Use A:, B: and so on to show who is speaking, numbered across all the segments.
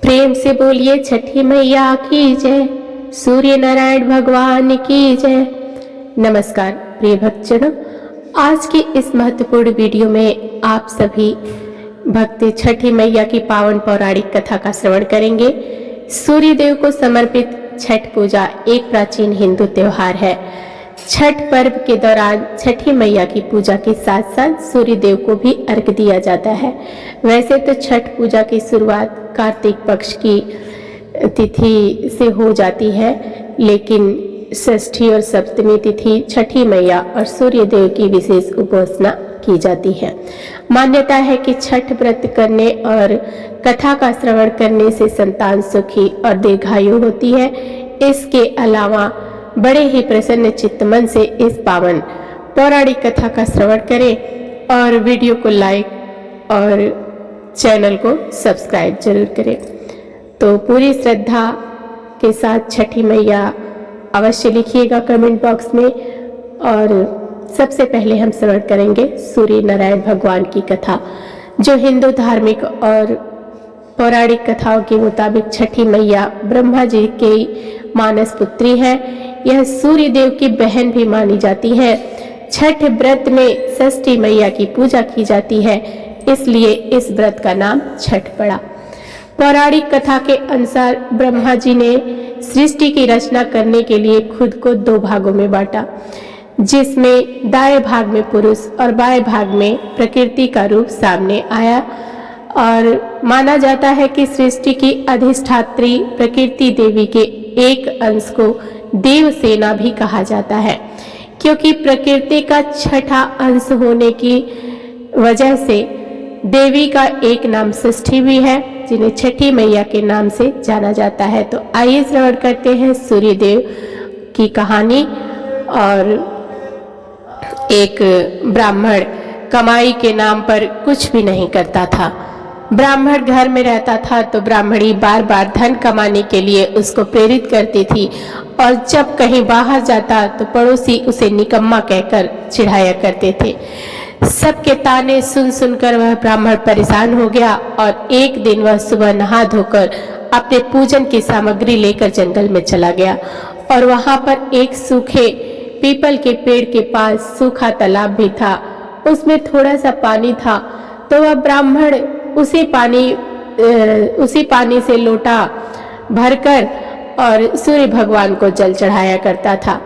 A: प्रेम से बोलिए छठी मैया की जय, सूर्य नारायण भगवान की जय। नमस्कार प्रिय भक्तजनों, आज की इस महत्वपूर्ण वीडियो में आप सभी भक्त छठी मैया की पावन पौराणिक कथा का श्रवण करेंगे। सूर्य देव को समर्पित छठ पूजा एक प्राचीन हिंदू त्योहार है। छठ पर्व के दौरान छठी मैया की पूजा के साथ साथ सूर्य देव को भी अर्घ्य दिया जाता है। वैसे तो छठ पूजा की शुरुआत कार्तिक पक्ष की तिथि से हो जाती है, लेकिन षष्ठी और सप्तमी तिथि छठी मैया और सूर्य देव की विशेष उपासना की जाती है। मान्यता है कि छठ व्रत करने और कथा का श्रवण करने से संतान सुखी और दीर्घायु होती है। इसके अलावा बड़े ही प्रसन्न चित्त मन से इस पावन पौराणिक कथा का श्रवण करें और वीडियो को लाइक और चैनल को सब्सक्राइब जरूर करें। तो पूरी श्रद्धा के साथ छठी मैया अवश्य लिखिएगा कमेंट बॉक्स में। और सबसे पहले हम श्रवण करेंगे सूर्य नारायण भगवान की कथा, जो हिंदू धार्मिक और पौराणिक कथाओं के मुताबिक छठी मैया ब्रह्मा जी की मानस पुत्री है। यह सूर्य देव की बहन भी मानी जाती है। छठ व्रत में षष्ठी मैया की पूजा की जाती है, इसलिए इस व्रत का नाम छठ पड़ा। पौराणिक कथा के अनुसार ब्रह्मा जी ने सृष्टि की रचना करने के लिए खुद को दो भागों में बांटा, जिसमें दाएं भाग में पुरुष और बाएं भाग में प्रकृति का रूप सामने आया। और माना जाता है कि सृष्टि की अधिष्ठात्री प्रकृति देवी के एक अंश को देव सेना भी कहा जाता है, क्योंकि प्रकृति का छठा अंश होने की वजह से देवी का एक नाम षष्ठी भी है, जिन्हें छठी मैया के नाम से जाना जाता है। तो आइए श्रवण करते हैं सूर्य देव की कहानी। और एक ब्राह्मण कमाई के नाम पर कुछ भी नहीं करता था। ब्राह्मण घर में रहता था तो ब्राह्मणी बार बार धन कमाने के लिए उसको प्रेरित करती थी, और जब कहीं बाहर जाता तो पड़ोसी उसे निकम्मा कहकर चिढ़ाया करते थे। सबके ताने सुन सुनकर वह ब्राह्मण परेशान हो गया, और एक दिन वह सुबह नहा धोकर अपने पूजन की सामग्री लेकर जंगल में चला गया। और वहां पर एक सूखे पीपल के पेड़ के पास सूखा तालाब भी था, उसमें थोड़ा सा पानी था। तो वह ब्राह्मण उसी पानी से लोटा भरकर और सूर्य भगवान को जल चढ़ाया करता था।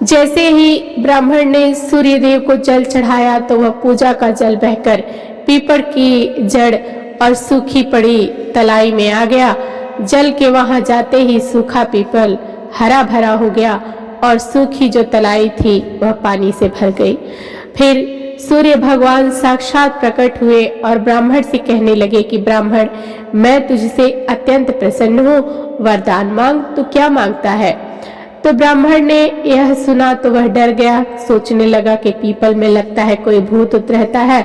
A: जैसे ही ब्राह्मण ने सूर्य देव को जल चढ़ाया तो वह पूजा का जल बहकर पीपल की जड़ और सूखी पड़ी तलाई में आ गया। जल के वहां जाते ही सूखा पीपल हरा भरा हो गया और सूखी जो तलाई थी वह पानी से भर गई। फिर सूर्य भगवान साक्षात प्रकट हुए और ब्राह्मण से कहने लगे कि ब्राह्मण, मैं तुझसे अत्यंत प्रसन्न हूँ, वरदान मांग। तो क्या मांगता है? तो ब्राह्मण ने यह सुना तो वह डर गया, सोचने लगा कि पीपल में लगता है कोई भूत उत रहता है।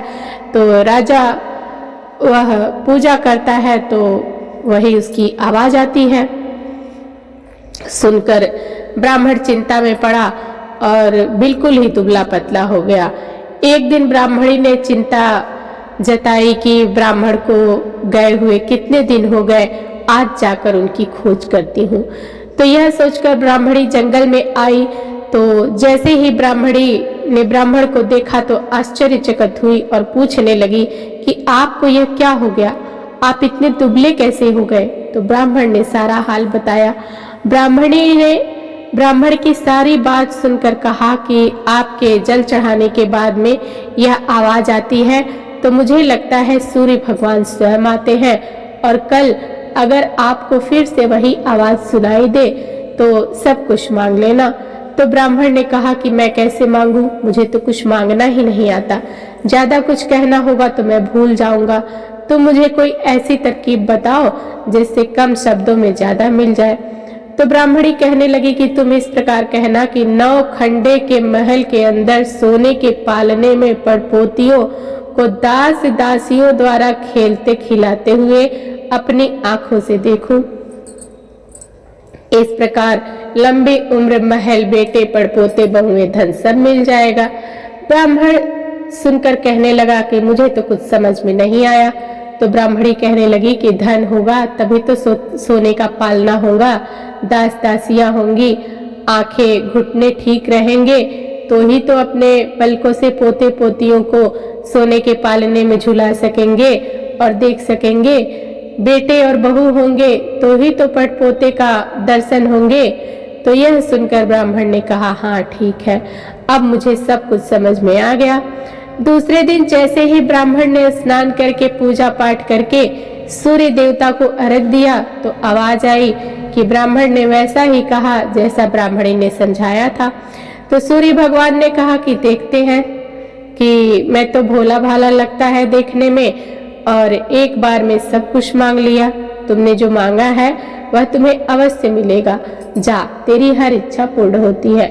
A: तो राजा वह पूजा करता है तो वही उसकी आवाज आती है। सुनकर ब्राह्मण चिंता में पड़ा और बिल्कुल ही दुबला पतला हो गया। एक दिन ब्राह्मणी ने चिंता जताई कि ब्राह्मण को गए हुए कितने दिन हो गए, आज जाकर उनकी खोज करती हूँ। तो यह सोचकर ब्राह्मणी जंगल में आई। तो जैसे ही ब्राह्मणी ने ब्राह्मण को देखा तो आश्चर्यचकित हुई और पूछने लगी कि आपको यह क्या हो गया, आप इतने दुबले कैसे हो गए? तो ब्राह्मण ने सारा हाल बताया। ब्राह्मणी ने ब्राह्मण की सारी बात सुनकर कहा कि आपके जल चढ़ाने के बाद में यह आवाज आती है, तो मुझे लगता है सूर्य भगवान स्वयं आते हैं, और कल अगर आपको फिर से वही आवाज सुनाई दे तो सब कुछ मांग लेना। तो ब्राह्मण ने कहा कि मैं कैसे मांगू, मुझे तो कुछ मांगना ही नहीं आता, ज्यादा कुछ कहना होगा तो मैं भूल जाऊंगा। तो मुझे कोई ऐसी तरकीब बताओ जिससे कम शब्दों में ज्यादा मिल जाए। तो ब्राह्मणी कहने लगी कि तुम इस प्रकार कहना कि 9 खंडे के महल के अंदर सोने के पालने में पड़पोतियों को दास दासियों द्वारा खेलते खिलाते हुए अपनी आंखों से देखूं। इस प्रकार लंबी उम्र, महल, बेटे, पड़पोते, बहुएं, धन सब मिल जाएगा। ब्राह्मण सुनकर कहने लगा कि मुझे तो कुछ समझ में नहीं आया, तो ब्राह्मणी कहने लगी कि धन होगा तभी तो सोने का पालना होगा, दास दासियां होंगी, आंखें घुटने ठीक रहेंगे तो ही तो अपने पलकों से पोते पोतियों को सोने के पालने में झुला सकेंगे और देख सकेंगे। बेटे और बहू होंगे तो ही तो पट पोते का दर्शन होंगे। तो यह सुनकर ब्राह्मण ने कहा, हाँ ठीक है, अब मुझे सब कुछ समझ में आ गया। दूसरे दिन जैसे ही ब्राह्मण ने स्नान करके पूजा पाठ करके सूर्य देवता को अर्घ दिया तो आवाज आई कि ब्राह्मण ने वैसा ही कहा जैसा ब्राह्मणी ने समझाया था। तो सूर्य भगवान ने कहा कि देखते हैं कि मैं तो भोला भाला लगता है देखने में, और एक बार में सब कुछ मांग लिया। तुमने जो मांगा है वह तुम्हें अवश्य मिलेगा, जा तेरी हर इच्छा पूर्ण होती है।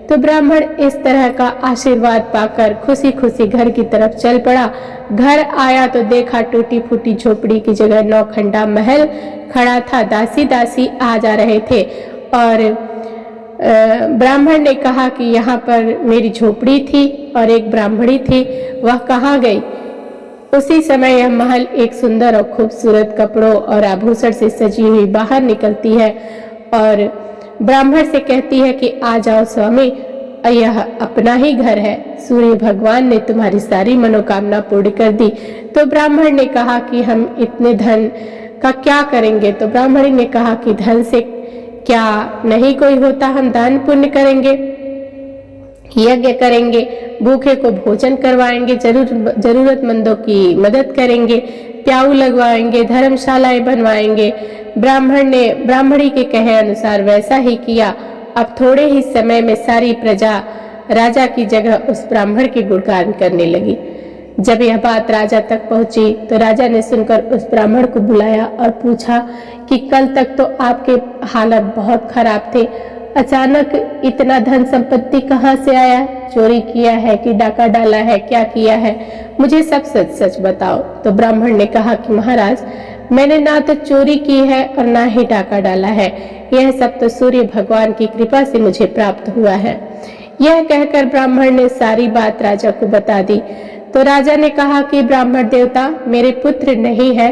A: तो ब्राह्मण इस तरह का आशीर्वाद पाकर खुशी खुशी घर की तरफ चल पड़ा। घर आया तो देखा टूटी फूटी झोपड़ी की जगह नौखंडा महल खड़ा था। दासी दासी आ जा रहे थे और ब्राह्मण ने कहा कि यहाँ पर मेरी झोपड़ी थी और एक ब्राह्मणी थी, वह कहाँ गई। उसी समय यह महल एक सुंदर और खूबसूरत कपड़ों और आभूषण से सजी हुई बाहर निकलती है और ब्राह्मण से कहती है कि आ जाओ स्वामी, यह अपना ही घर है, सूर्य भगवान ने तुम्हारी सारी मनोकामना पूर्ण कर दी। तो ब्राह्मण ने कहा कि हम इतने धन का क्या करेंगे। तो ब्राह्मणी ने कहा कि धन से क्या नहीं कोई होता, हम दान पुण्य करेंगे, यज्ञ करेंगे, भूखे को भोजन करवाएंगे, जरूरतमंदों की मदद करेंगे, प्याऊ लगवाएंगे, धर्मशालाएं बनवाएंगे। ब्राह्मण ने ब्राह्मणी के कहे अनुसार वैसा ही किया। अब थोड़े ही समय में सारी प्रजा राजा की जगह उस ब्राह्मण के गुणगान करने लगी। जब यह बात राजा तक पहुंची तो राजा ने सुनकर उस ब्राह्मण को बुलाया और पूछा कि कल तक तो आपके हालत बहुत खराब थे, अचानक इतना धन संपत्ति कहाँ से आया? चोरी किया है कि डाका डाला है, क्या किया है? मुझे सब सच सच बताओ। तो ब्राह्मण ने कहा कि महाराज, मैंने ना तो चोरी की है और ना ही डाका डाला है, यह सब तो सूर्य भगवान की कृपा से मुझे प्राप्त हुआ है। यह कहकर ब्राह्मण ने सारी बात राजा को बता दी। तो राजा ने कहा कि ब्राह्मण देवता, मेरे पुत्र नहीं है,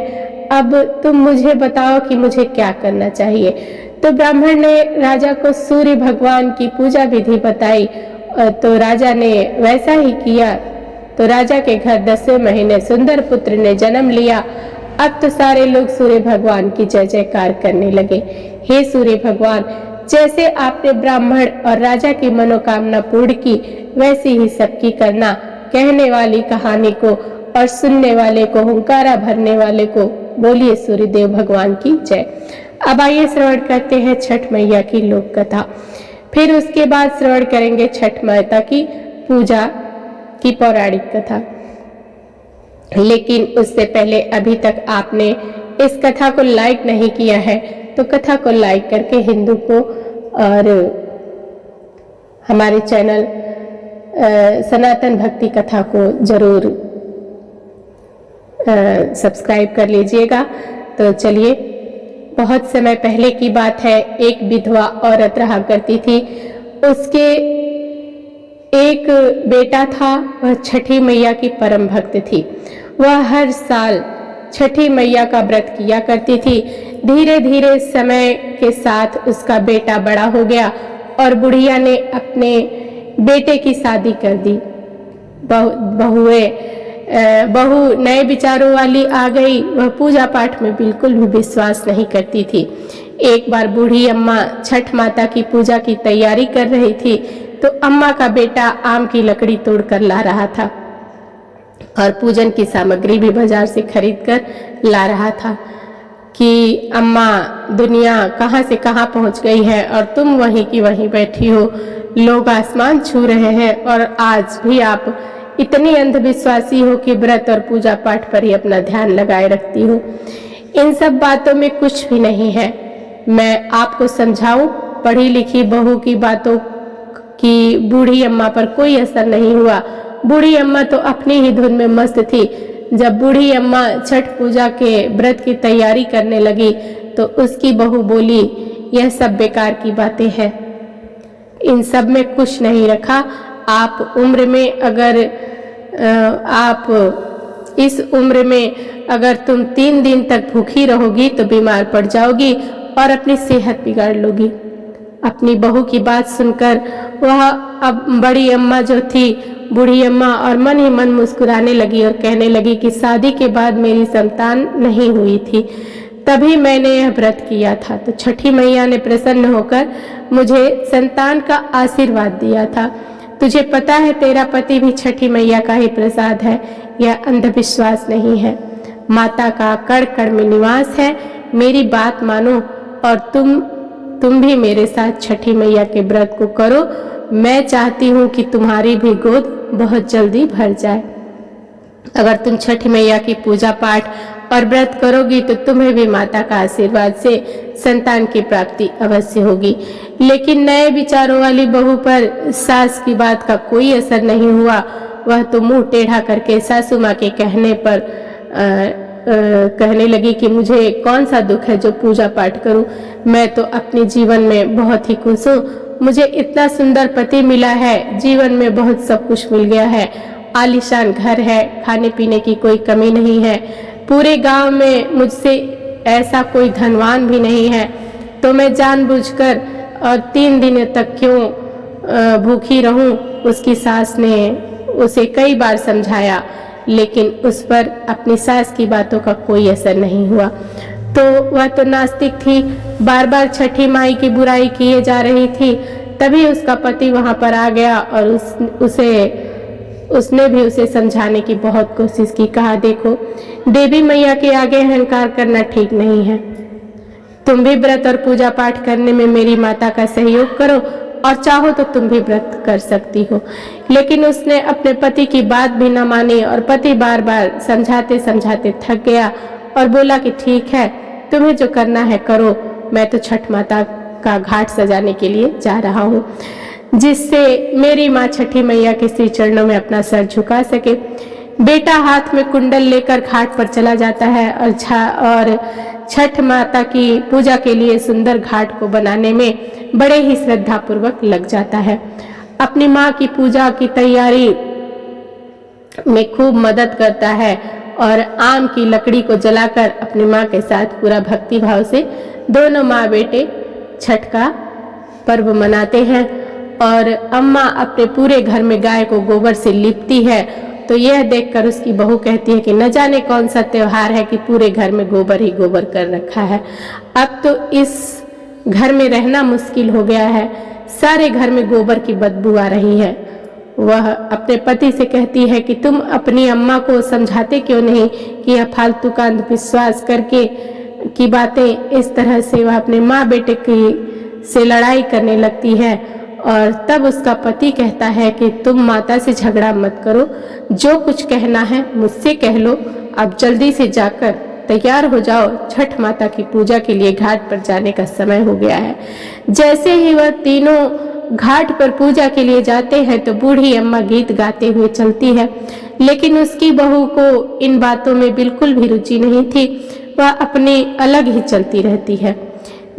A: अब तुम मुझे बताओ कि मुझे क्या करना चाहिए। तो ब्राह्मण ने राजा को सूर्य भगवान की पूजा विधि बताई तो राजा ने वैसा ही किया। तो राजा के घर 10वें महीने सुंदर पुत्र ने जन्म लिया। अब तो सारे लोग सूर्य भगवान की जय जयकार करने लगे। हे सूर्य भगवान, जैसे आपने ब्राह्मण और राजा की मनोकामना पूर्ण की वैसी ही सबकी करना। कहने वाली कहानी को और सुनने वाले को, हुंकारा भरने वाले को बोलिए सूर्यदेव भगवान की जय। अब आइए श्रवण करते हैं छठ मैया की लोक कथा। फिर उसके बाद श्रवण करेंगे छठ माता की पूजा की पौराणिक कथा। लेकिन उससे पहले अभी तक आपने इस कथा को लाइक नहीं किया है तो कथा को लाइक करके हिंदू को और हमारे चैनल सनातन भक्ति कथा को जरूर सब्सक्राइब कर लीजिएगा। तो चलिए, बहुत समय पहले की बात है। एक विधवा औरत रहा करती थी। उसके एक बेटा था, वह छठी मैया की परम भक्त थी। वह हर साल छठी मैया का व्रत किया करती थी। धीरे धीरे समय के साथ उसका बेटा बड़ा हो गया और बुढ़िया ने अपने बेटे की शादी कर दी। बहू नए विचारों वाली आ गई। वह पूजा पाठ में बिल्कुल भी विश्वास नहीं करती थी। एक बार बूढ़ी अम्मा छठ माता की पूजा की तैयारी कर रही थी तो अम्मा का बेटा आम की लकड़ी तोड़कर ला रहा था और पूजन की सामग्री भी बाजार से खरीद कर ला रहा था कि अम्मा, दुनिया कहाँ से कहाँ पहुँच गई है और तुम वहीं की वहीं बैठी हो। लोग आसमान छू रहे हैं और आज भी आप इतनी अंधविश्वासी हो कि व्रत और पूजा पाठ पर ही अपना ध्यान लगाए रखती हो। इन सब बातों में कुछ भी नहीं है। मैं आपको समझाऊं, पढ़ी लिखी बहू की बातों की बूढ़ी अम्मा पर कोई असर नहीं हुआ। बूढ़ी अम्मा तो अपनी ही धुन में मस्त थी। जब बूढ़ी अम्मा छठ पूजा के व्रत की तैयारी करने लगी तो उसकी बहू बोली, यह सब बेकार की बातें हैं, इन सब में कुछ नहीं रखा। आप उम्र में अगर आप इस उम्र में अगर तुम 3 दिन तक भूखी रहोगी तो बीमार पड़ जाओगी और अपनी सेहत बिगाड़ लोगी। अपनी बहू की बात सुनकर वह अब बड़ी अम्मा जो थी, बूढ़ी अम्मा, और मन ही मन मुस्कुराने लगी और कहने लगी कि शादी के बाद मेरी संतान नहीं हुई थी, तभी मैंने यह व्रत किया था। तो छठी मैया ने प्रसन्न होकर मुझे संतान का आशीर्वाद दिया था। तुझे पता है तेरा पति भी छठी मैया का ही प्रसाद है, यह अंधविश्वास नहीं है। माता का कण कण में निवास है। मेरी बात मानो और तुम भी मेरे साथ छठी मैया के व्रत को करो। मैं चाहती हूँ कि तुम्हारी भी गोद बहुत जल्दी भर जाए। अगर तुम छठी मैया की पूजा पाठ और व्रत करोगी तो तुम्हें भी माता का आशीर्वाद से संतान की प्राप्ति अवश्य होगी। लेकिन नए विचारों वाली बहू पर सास की बात का कोई असर नहीं हुआ। वह तो मुंह टेढ़ा करके सासू माँ के कहने पर कहने लगी कि मुझे कौन सा दुख है जो पूजा पाठ करूं। मैं तो अपने जीवन में बहुत ही खुश हूँ। मुझे इतना सुंदर पति मिला है, जीवन में बहुत सब कुछ मिल गया है। आलीशान घर है, खाने पीने की कोई कमी नहीं है। पूरे गांव में मुझसे ऐसा कोई धनवान भी नहीं है। तो मैं जानबूझकर और 3 दिन तक क्यों भूखी रहूं। उसकी सास ने उसे कई बार समझाया, लेकिन उस पर अपनी सास की बातों का कोई असर नहीं हुआ। तो वह तो नास्तिक थी, बार बार छठी माई की बुराई किए जा रही थी। तभी उसका पति वहां पर आ गया और उसने भी उसे समझाने की बहुत कोशिश की। कहा, देखो देवी मैया के आगे अहंकार करना ठीक नहीं है। तुम भी व्रत और पूजा पाठ करने में मेरी माता का सहयोग करो और चाहो तो तुम भी व्रत कर सकती हो। लेकिन उसने अपने पति की बात भी न मानी और पति बार बार समझाते समझाते थक गया और बोला कि ठीक है, तुम्हें जो करना है करो, मैं तो छठ माता का घाट सजाने के लिए जा रहा हूँ, जिससे मेरी माँ छठी मैया के श्री चरणों में अपना सर झुका सके। बेटा हाथ में कुंडल लेकर घाट पर चला जाता है और छठ माता की पूजा के लिए सुंदर घाट को बनाने में बड़े ही श्रद्धा पूर्वक लग जाता है। अपनी माँ की पूजा की तैयारी में खूब मदद करता है और आम की लकड़ी को जलाकर अपनी माँ के साथ पूरा भक्ति भाव से दोनों माँ बेटे छठ का पर्व मनाते हैं। और अम्मा अपने पूरे घर में गाय को गोबर से लिपती है। तो यह देखकर उसकी बहू कहती है कि न जाने कौन सा त्योहार है कि पूरे घर में गोबर ही गोबर कर रखा है। अब तो इस घर में रहना मुश्किल हो गया है, सारे घर में गोबर की बदबू आ रही है। वह अपने पति से कहती है कि तुम अपनी अम्मा को समझाते क्यों नहीं कि यह फालतू का अंधविश्वास करके की बातें। इस तरह से वह अपने माँ बेटे की से लड़ाई करने लगती है। और तब उसका पति कहता है कि तुम माता से झगड़ा मत करो, जो कुछ कहना है मुझसे कह लो। अब जल्दी से जाकर तैयार हो जाओ, छठ माता की पूजा के लिए घाट पर जाने का समय हो गया है। जैसे ही वह तीनों घाट पर पूजा के लिए जाते हैं तो बूढ़ी अम्मा गीत गाते हुए चलती है। लेकिन उसकी बहू को इन बातों में बिल्कुल भी रुचि नहीं थी, वह अपनी अलग ही चलती रहती है।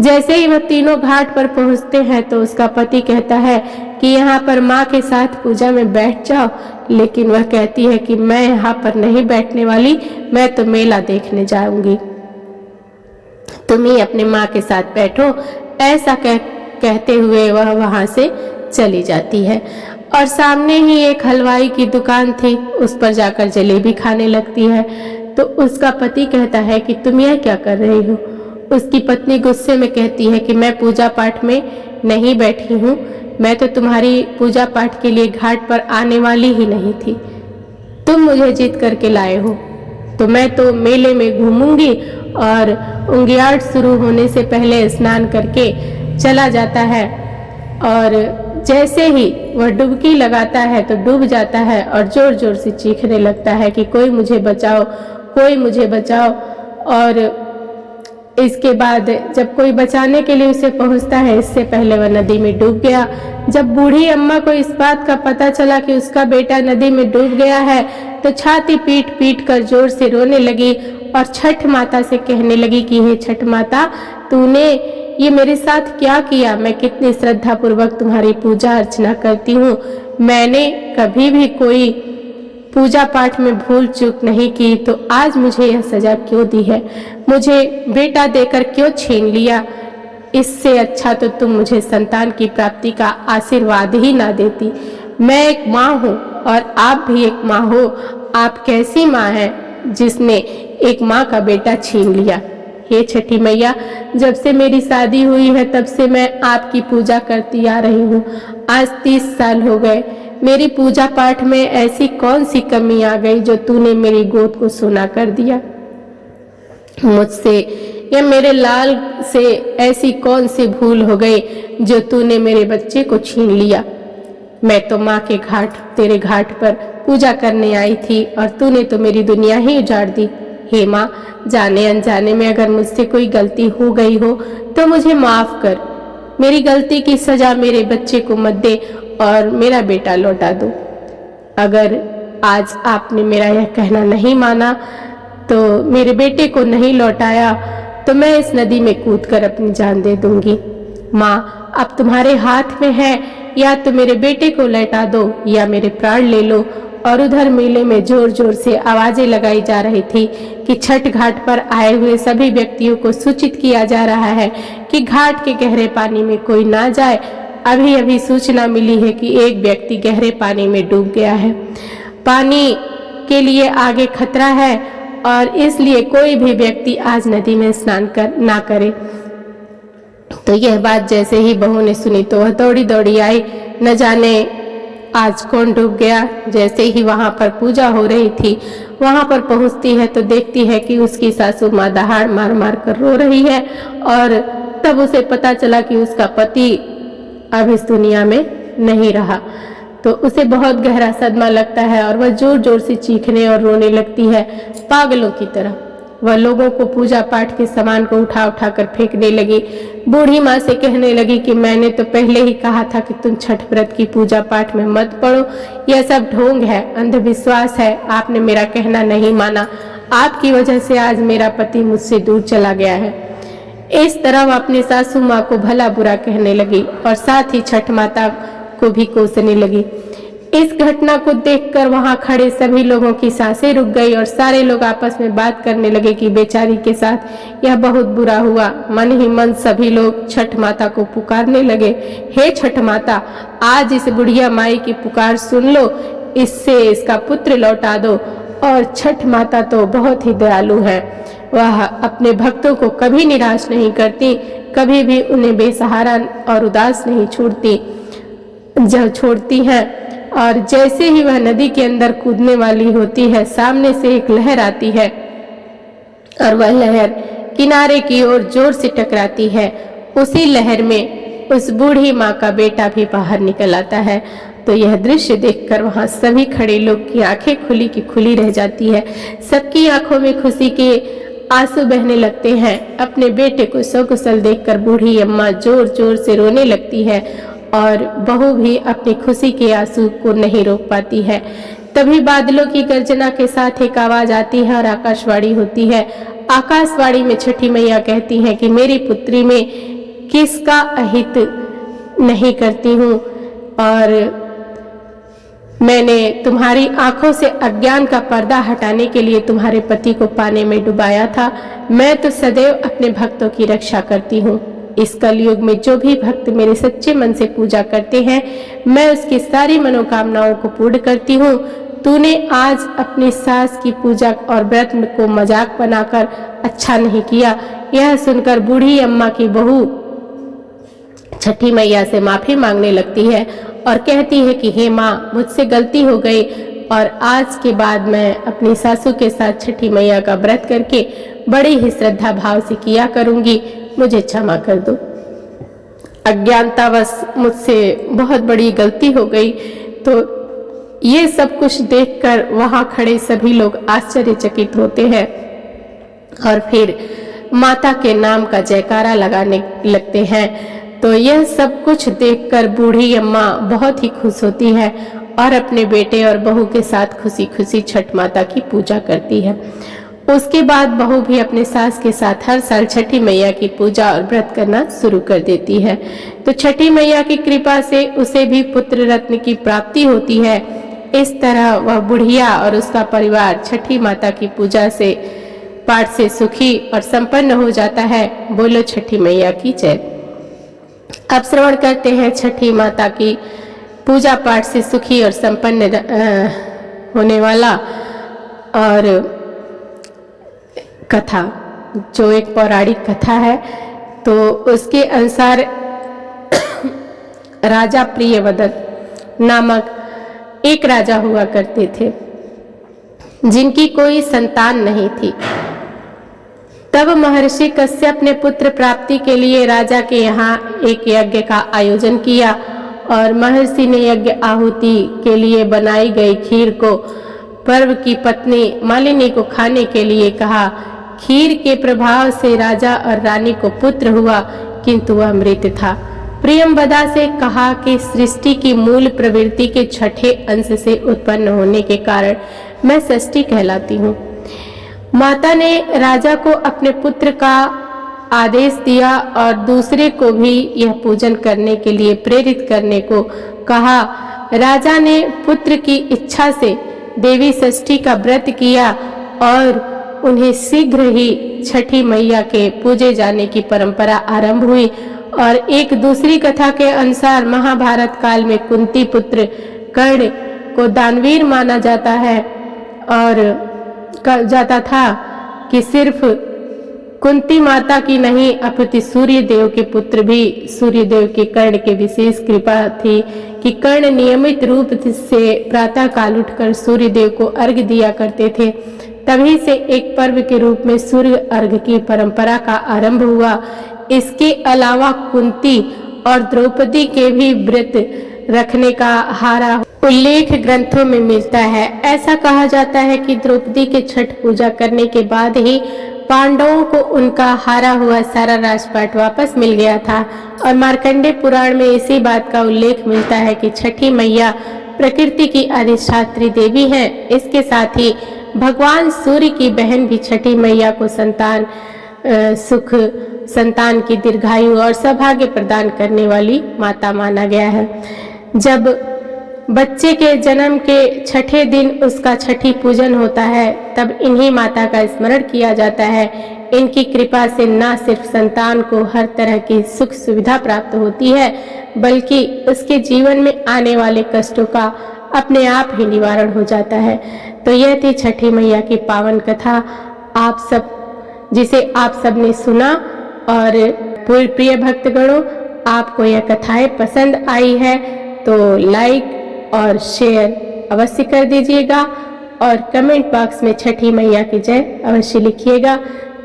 A: जैसे ही वह तीनों घाट पर पहुंचते हैं तो उसका पति कहता है कि यहाँ पर माँ के साथ पूजा में बैठ जाओ। लेकिन वह कहती है कि मैं यहाँ पर नहीं बैठने वाली, मैं तो मेला देखने जाऊंगी, तुम ही अपनी माँ के साथ बैठो। ऐसा कहते हुए वह वहां से चली जाती है। और सामने ही एक हलवाई की दुकान थी, उस पर जाकर जलेबी खाने लगती है। तो उसका पति कहता है कि तुम यह क्या कर रही हो। उसकी पत्नी गुस्से में कहती है कि मैं पूजा पाठ में नहीं बैठी हूँ, मैं तो तुम्हारी पूजा पाठ के लिए घाट पर आने वाली ही नहीं थी, तुम मुझे जीत करके लाए हो तो मैं तो मेले में घूमूंगी। और उंगियाट शुरू होने से पहले स्नान करके चला जाता है और जैसे ही वह डुबकी लगाता है तो डूब जाता है और जोर जोर से चीखने लगता है कि कोई मुझे बचाओ, कोई मुझे बचाओ। और इसके बाद जब कोई बचाने के लिए उसे पहुंचता है, इससे पहले वह नदी में डूब गया। जब बूढ़ी अम्मा को इस बात का पता चला कि उसका बेटा नदी में डूब गया है तो छाती पीट पीट कर जोर से रोने लगी और छठ माता से कहने लगी कि हे छठ माता, तूने ये मेरे साथ क्या किया। मैं कितनी श्रद्धा पूर्वक तुम्हारी पूजा अर्चना करती हूँ, मैंने कभी भी कोई पूजा पाठ में भूल चूक नहीं की तो आज मुझे यह सजा क्यों दी है? मुझे बेटा देकर क्यों छीन लिया? इससे अच्छा तो तुम मुझे संतान की प्राप्ति का आशीर्वाद ही ना देती। मैं एक माँ हूँ और आप भी एक माँ हो। आप कैसी माँ हैं जिसने एक माँ का बेटा छीन लिया? हे छठी मैया, जब से मेरी शादी हुई है तब से मैं आपकी पूजा करती आ रही हूँ। आज 30 साल हो गए। मेरी पूजा पाठ में ऐसी कौन सी कमी आ गई जो तूने मेरी गोद को सोना कर दिया? मुझसे या मेरे लाल से ऐसी कौन सी भूल हो गई जो तूने मेरे बच्चे को छीन लिया? मैं तो माँ के घाट, तेरे घाट पर पूजा करने आई थी और तूने तो मेरी दुनिया ही उजाड़ दी। हे माँ, जाने अनजाने में अगर मुझसे कोई गलती हो गई हो तो मुझे माफ कर। मेरी गलती की सजा मेरे बच्चे को मत दे और मेरा बेटा लौटा दो। अगर आज आपने मेरा यह कहना नहीं माना तो मेरे बेटे को नहीं लौटाया तो मैं इस नदी में कूदकर अपनी जान दे दूंगी। माँ, अब तुम्हारे हाथ में है, या तो मेरे बेटे को लौटा दो या मेरे प्राण ले लो। और उधर मेले में जोर जोर से आवाजें लगाई जा रही थी कि छठ घाट पर आए हुए सभी व्यक्तियों को सूचित किया जा रहा है कि घाट के गहरे पानी में कोई ना जाए। अभी अभी सूचना मिली है कि एक व्यक्ति गहरे पानी में डूब गया है। पानी के लिए आगे खतरा है और इसलिए कोई भी व्यक्ति आज नदी में स्नान ना करे। तो यह बात जैसे ही बहू ने सुनी तो वह दौड़ी दौड़ी आई। न जाने आज कौन डूब गया। जैसे ही वहां पर पूजा हो रही थी वहां पर पहुंचती है तो देखती है कि उसकी सासू माँ दहाड़ मार मार कर रो रही है और तब उसे पता चला कि उसका पति अब इस दुनिया में नहीं रहा। तो उसे बहुत गहरा सदमा लगता है और वह जोर जोर से चीखने और रोने लगती है पागलों की तरह। वह लोगों को पूजा पाठ के सामान को उठा उठा कर फेंकने लगी। बूढ़ी माँ से कहने लगी कि मैंने तो पहले ही कहा था कि तुम छठ व्रत की पूजा पाठ में मत पड़ो। यह सब ढोंग है, अंधविश्वास है। आपने मेरा कहना नहीं माना। आपकी वजह से आज मेरा पति मुझसे दूर चला गया है। इस तरह वह अपनी सासू माँ को भला बुरा कहने लगी और साथ ही छठ माता को भी कोसने लगी। इस घटना को देखकर वहां खड़े सभी लोगों की सांसें रुक गई और सारे लोग आपस में बात करने लगे कि बेचारी के साथ यह बहुत बुरा हुआ। मन ही मन सभी लोग छठ माता को पुकारने लगे, हे छठ माता, आज इस बुढ़िया माई की पुकार सुन लो, इससे इसका पुत्र लौटा दो। और छठ माता तो बहुत ही दयालु है। वह अपने भक्तों को कभी निराश नहीं करती, कभी भी उन्हें बेसहारा और उदास नहीं छोड़ती हैं। और जैसे ही वह नदी के अंदर कूदने वाली होती है, सामने से एक लहर आती है और वह लहर किनारे की ओर जोर से टकराती है। उसी लहर में उस बूढ़ी माँ का बेटा भी बाहर निकल आता है। तो यह दृश्य देखकर वहां सभी खड़े लोग की आंखें खुली की खुली रह जाती है। सबकी आंखों में खुशी के आंसू बहने लगते हैं। अपने बेटे को सकुशल देखकर बूढ़ी अम्मा जोर जोर से रोने लगती है और बहू भी अपनी खुशी के आंसू को नहीं रोक पाती है। तभी बादलों की गर्जना के साथ एक आवाज आती है और आकाशवाणी होती है। आकाशवाणी में छठी मैया कहती हैं कि मेरी पुत्री में किसका अहित नहीं करती हूँ और मैंने तुम्हारी आंखों से अज्ञान का पर्दा हटाने के लिए तुम्हारे पति को पानी में डुबाया था। मैं तो सदैव अपने भक्तों की रक्षा करती हूँ। इस कलयुग में जो भी भक्त मेरे सच्चे मन से पूजा करते हैं, मैं उसकी सारी मनोकामनाओं को पूर्ण करती हूँ। तूने आज अपनी सास की पूजा और व्रत को मजाक बनाकर अच्छा नहीं किया। यह सुनकर बूढ़ी अम्मा की बहू छठी मैया से माफी मांगने लगती है और कहती है कि हे माँ, मुझसे गलती हो गई और आज के बाद मैं अपनी सासू के साथ छठी मैया का व्रत करके बड़ी ही श्रद्धा भाव से किया करूंगी। मुझे क्षमा कर दो। अज्ञानतावश मुझसे बहुत बड़ी गलती हो गई। तो ये सब कुछ देखकर वहां खड़े सभी लोग आश्चर्यचकित होते हैं और फिर माता के नाम का जयकारा लगाने लगते हैं। तो यह सब कुछ देखकर बूढ़ी अम्मा बहुत ही खुश होती है और अपने बेटे और बहू के साथ खुशी खुशी छठ माता की पूजा करती है। उसके बाद बहू भी अपने सास के साथ हर साल छठी मैया की पूजा और व्रत करना शुरू कर देती है। तो छठी मैया की कृपा से उसे भी पुत्र रत्न की प्राप्ति होती है। इस तरह वह बुढ़िया और उसका परिवार छठी माता की पूजा से पाठ से सुखी और संपन्न हो जाता है। बोलो छठी मैया की जय। अब श्रवण करते हैं छठी माता की पूजा पाठ से सुखी और संपन्न होने वाला और कथा, जो एक पौराणिक कथा है। तो उसके अनुसार राजा प्रियव्रत नामक एक राजा हुआ करते थे जिनकी कोई संतान नहीं थी। तब महर्षि कश्यप ने पुत्र प्राप्ति के लिए राजा के यहाँ एक यज्ञ का आयोजन किया और महर्षि ने यज्ञ आहुति के लिए बनाई गई खीर को पर्व की पत्नी मालिनी को खाने के लिए कहा। खीर के प्रभाव से राजा और रानी को पुत्र हुआ, किंतु वह मृत था। प्रियंवदा से कहा कि सृष्टि की मूल प्रवृत्ति के छठे अंश से उत्पन्न होने के कारण मैं षष्ठी कहलाती हूँ। माता ने राजा को अपने पुत्र का आदेश दिया और दूसरे को भी यह पूजन करने के लिए प्रेरित करने को कहा। राजा ने पुत्र की इच्छा से देवी षष्ठी का व्रत किया और उन्हें शीघ्र ही छठी मैया के पूजे जाने की परंपरा आरंभ हुई। और एक दूसरी कथा के अनुसार महाभारत काल में कुंती पुत्र कर्ण को दानवीर माना जाता है और जाता था कि सिर्फ कुंती माता की नहीं अपितु सूर्य देव के पुत्र भी सूर्य देव के कर्ण के विशेष कृपा थी कि कर्ण नियमित रूप से प्रातः काल उठकर सूर्य देव को अर्घ्य दिया करते थे। तभी से एक पर्व के रूप में सूर्य अर्घ्य की परंपरा का आरंभ हुआ। इसके अलावा कुंती और द्रौपदी के भी व्रत रखने का हारा उल्लेख ग्रंथों में मिलता है। ऐसा कहा जाता है कि द्रौपदी के छठ पूजा करने के बाद ही पांडवों को उनका हारा हुआ सारा राजपाट वापस मिल गया था। और मार्कंडेय पुराण में इसी बात का उल्लेख मिलता है कि छठी मैया प्रकृति की अधिष्ठात्री देवी है। इसके साथ ही भगवान सूर्य की बहन भी छठी मैया को सुख संतान की दीर्घायु और सौभाग्य प्रदान करने वाली माता माना गया है। जब बच्चे के जन्म के छठे दिन उसका छठी पूजन होता है तब इन्हीं माता का स्मरण किया जाता है। इनकी कृपा से न सिर्फ संतान को हर तरह की सुख सुविधा प्राप्त होती है बल्कि उसके जीवन में आने वाले कष्टों का अपने आप ही निवारण हो जाता है। तो यह थी छठी मैया की पावन कथा, आप सब जिसे आप सब ने सुना। और प्रिय भक्तगणों, आपको यह कथाएं पसंद आई है तो लाइक और शेयर अवश्य कर दीजिएगा और कमेंट बॉक्स में छठी मैया की जय अवश्य लिखिएगा।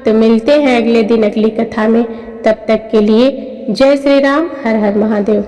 A: तो मिलते हैं अगले दिन अगली कथा में, तब तक के लिए जय श्री राम, हर हर महादेव।